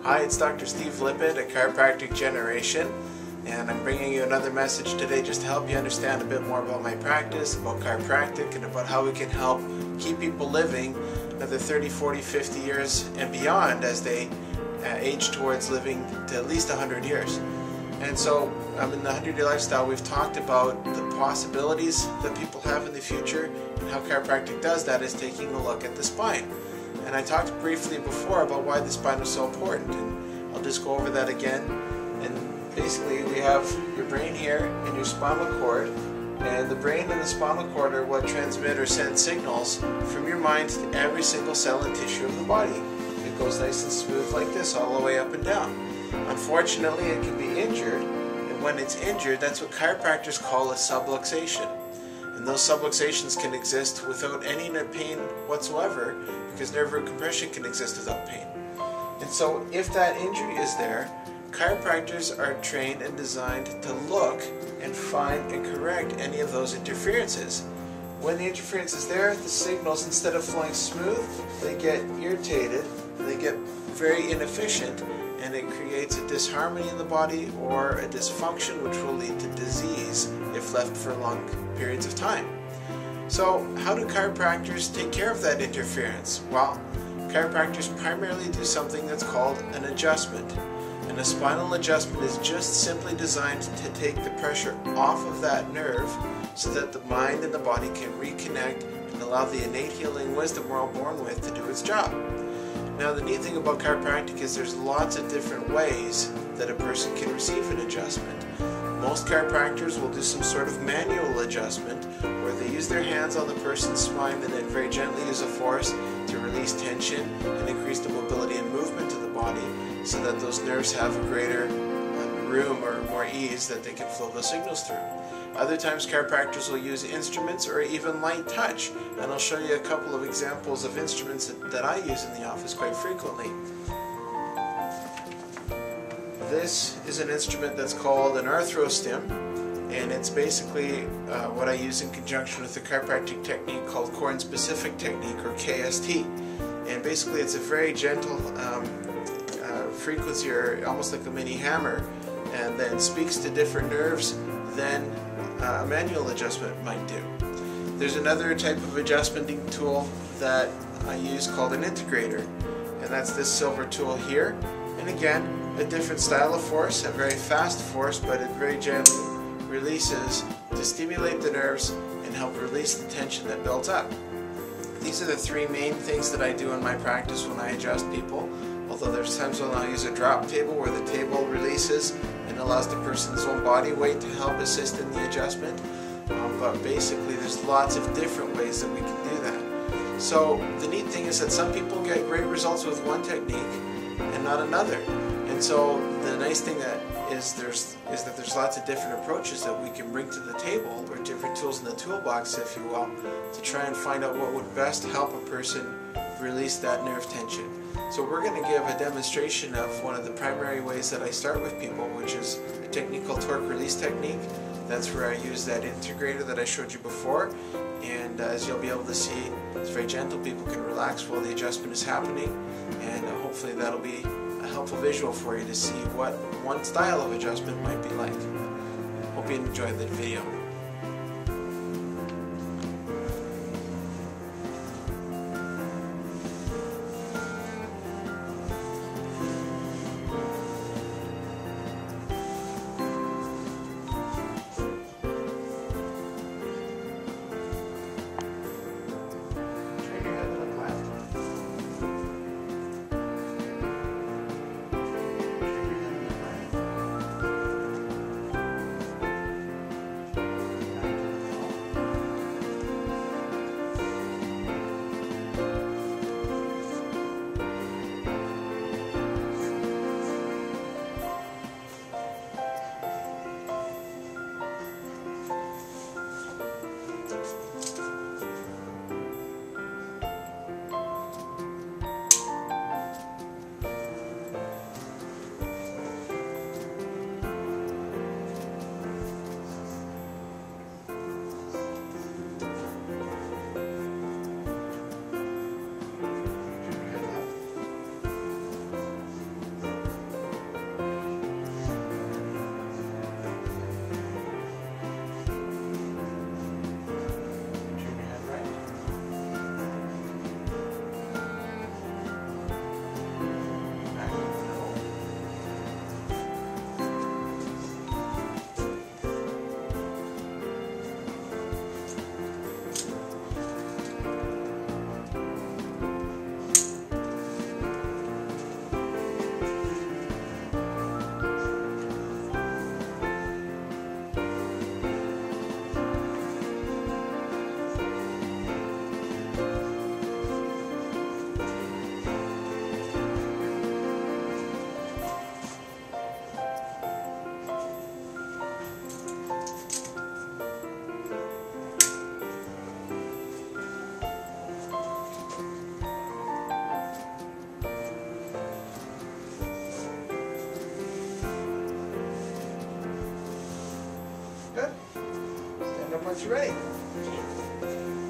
Hi, it's Dr. Steve Lippett at Chiropractic Generation, and I'm bringing you another message today just to help you understand a bit more about my practice, about chiropractic, and about how we can help keep people living another 30, 40, 50 years and beyond as they age towards living to at least 100 years. And so in the 100-Year Lifestyle, we've talked about the possibilities that people have in the future, and how chiropractic does that is taking a look at the spine. And I talked briefly before about why the spine is so important, and I'll just go over that again. And basically we have your brain here and your spinal cord, and the brain and the spinal cord are what transmit or send signals from your mind to every single cell and tissue of the body. It goes nice and smooth like this all the way up and down. Unfortunately, it can be injured, and when it's injured, that's what chiropractors call a subluxation. And those subluxations can exist without any pain whatsoever, because nerve root compression can exist without pain. And so if that injury is there, chiropractors are trained and designed to look and find and correct any of those interferences. When the interference is there, the signals, instead of flowing smooth, they get irritated, they get very inefficient, and it creates a disharmony in the body or a dysfunction which will lead to disease if left for long periods of time. So how do chiropractors take care of that interference? Well, chiropractors primarily do something that's called an adjustment. And a spinal adjustment is just simply designed to take the pressure off of that nerve so that the mind and the body can reconnect and allow the innate healing wisdom we're all born with to do its job. Now, the neat thing about chiropractic is there's lots of different ways that a person can receive an adjustment. Most chiropractors will do some sort of manual adjustment where they use their hands on the person's spine and then very gently use a force to release tension and increase the mobility and movement of the body so that those nerves have a greater room or more ease that they can flow the signals through. Other times chiropractors will use instruments or even light touch, and I'll show you a couple of examples of instruments that I use in the office quite frequently. This is an instrument that's called an arthrostim, and it's basically what I use in conjunction with the chiropractic technique called core-specific technique, or KST. And basically it's a very gentle frequency, or almost like a mini hammer, and then speaks to different nerves than a manual adjustment might do. There's another type of adjustmenting tool that I use called an integrator, and that's this silver tool here. And again, a different style of force, a very fast force, but it very gently releases to stimulate the nerves and help release the tension that builds up. These are the three main things that I do in my practice when I adjust people, although there's times when I'll use a drop table where the table releases and allows the person's own body weight to help assist in the adjustment. But basically there's lots of different ways that we can do that. So the neat thing is that some people get great results with one technique and not another. And so the nice thing that is that there's lots of different approaches that we can bring to the table, or different tools in the toolbox, if you will, to try and find out what would best help a person release that nerve tension. So we're going to give a demonstration of one of the primary ways that I start with people, which is a technique called torque release technique. That's where I use that integrator that I showed you before, and as you'll be able to see, it's very gentle. People can relax while the adjustment is happening, and hopefully that'll be a helpful visual for you to see what one style of adjustment might be like. Hope you enjoyed the video. once you're ready.